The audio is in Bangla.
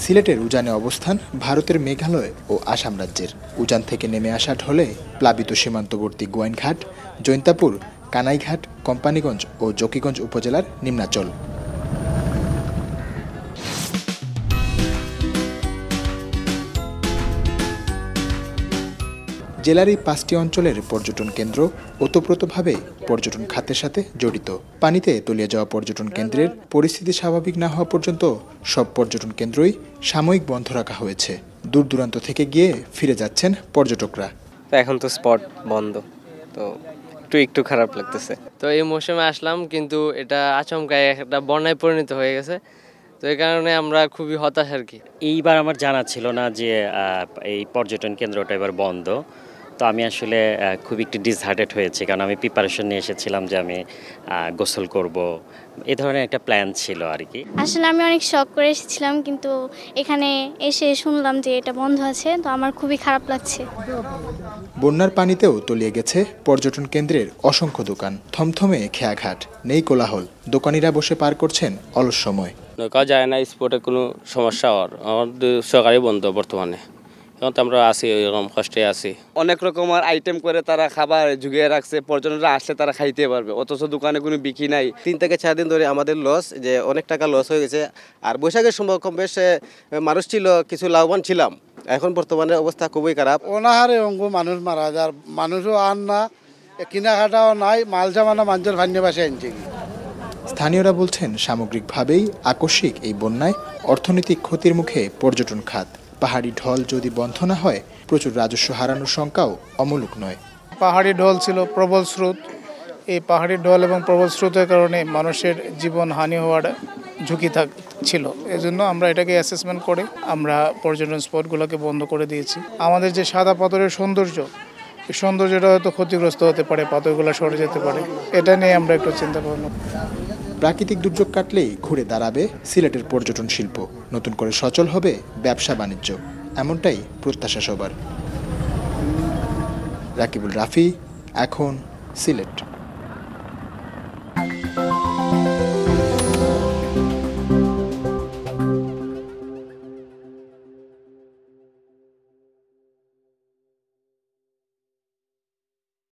সিলেটের উজানে অবস্থান ভারতের মেঘালয় ও আসাম রাজ্যের। উজান থেকে নেমে আসা ঢলে প্লাবিত সীমান্তবর্তী গোয়াইনঘাট, জৈন্তাপুর, কানাইঘাট, কোম্পানীগঞ্জ ও জকিগঞ্জ উপজেলার নিম্নাঞ্চল। জেলার এই 5টি অঞ্চলের পর্যটন কেন্দ্র ওতপ্রোতভাবে পর্যটন খাতের সাথে জড়িত। পানিতে তলিয়ে যাওয়া পর্যটন কেন্দ্রের পরিস্থিতি স্বাভাবিক না হওয়া পর্যন্ত সব পর্যটন কেন্দ্রই সাময়িক বন্ধ রাখা হয়েছে। দূর দূরান্ত থেকে গিয়ে ফিরে যাচ্ছেন পর্যটকরা। এখন তো স্পট বন্ধ, তো একটু খারাপ লাগতেছে। তো এই মৌসুমে আসলাম, কিন্তু এটা আচমকায় একটা বন্যায় পরিণত হয়ে গেছে। তো এই কারণে আমরা খুবই হতাশ আর কি। এইবার আমার জানা ছিল না যে এই পর্যটন কেন্দ্রটা এবার বন্ধ। তো আমি আসলে খুব একটু ডিসহার্টেড হয়েছি, কারণ আমি প্রিপারেশন নিয়ে এসেছিলাম যে আমি গোসল করব, এই ধরনের একটা প্ল্যান ছিল আর কি। আসলে আমি অনেক শখ করে এসেছিলাম, কিন্তু এখানে এসে শুনলাম যে এটা বন্ধ আছে, তো আমার খুবই খারাপ লাগছে। বন্যার পানিতেও তলিয়ে গেছে পর্যটন কেন্দ্রের অসংখ্য দোকান। থমথমে খেয়াঘাট, নেই কোলাহল, দোকানিরা বসে পার করছেন অলস সময়। নৌকা যায় না, স্পটে কোনো সমস্যা আমাদের সরকারি বন্ধ বর্তমানে। এখন তো আমরা আছি, এরকম কষ্টে আছি। অনেক রকমের আইটেম করে তারা খাবার ঝুঁকিয়ে রাখছে, পর্যটকরা আসলে তারা খাইতে পারবে, অথচ দোকানে কোনো বিক্রি নাই। 3 থেকে 4 দিন ধরে আমাদের লস, যে অনেক টাকা লস হয়ে গেছে। আর বৈশাখের সময় কম বেশ মানুষ ছিল, কিছু লাভবান ছিলাম। এখন বর্তমানে অবস্থা খুবই খারাপ। অনাহারে অঙ্গ মানুষ মারা যায়, মানুষও আন না, কিনাকাটাও নাই, মাল জামানা মানুষের ভান্যে বাসে আনছে। স্থানীয়রা বলছেন সামগ্রিকভাবেই আকস্মিক এই বন্যায় অর্থনৈতিক ক্ষতির মুখে পর্যটন খাত। পাহাড়ি ঢল যদি বন্ধ না হয়, প্রচুর রাজস্ব হারানোর শঙ্কাও অমূলক নয়। পাহাড়ি ঢল ছিল, প্রবল স্রোত। এই পাহাড়ি ঢল এবং প্রবল স্রোতের কারণে মানুষের জীবন হানি হওয়ার ঝুঁকি ছিল। এজন্য আমরা এটাকে অ্যাসেসমেন্ট করে আমরা পর্যটন স্পটগুলোকে বন্ধ করে দিয়েছি। আমাদের যে সাদা পাথরের সৌন্দর্য, এই সৌন্দর্যটা হয়তো ক্ষতিগ্রস্ত হতে পারে, পাথরগুলো সরে যেতে পারে। এটা নিয়ে আমরা একটু চিন্তা ভাবনা। প্রাকৃতিক দুর্যোগ কাটলেই ঘুরে দাঁড়াবে সিলেটের পর্যটন শিল্প, নতুন করে সচল হবে ব্যবসা বাণিজ্য, এমনটাই প্রত্যাশা সবার। রাকিবুল রাফি, এখন সিলেট।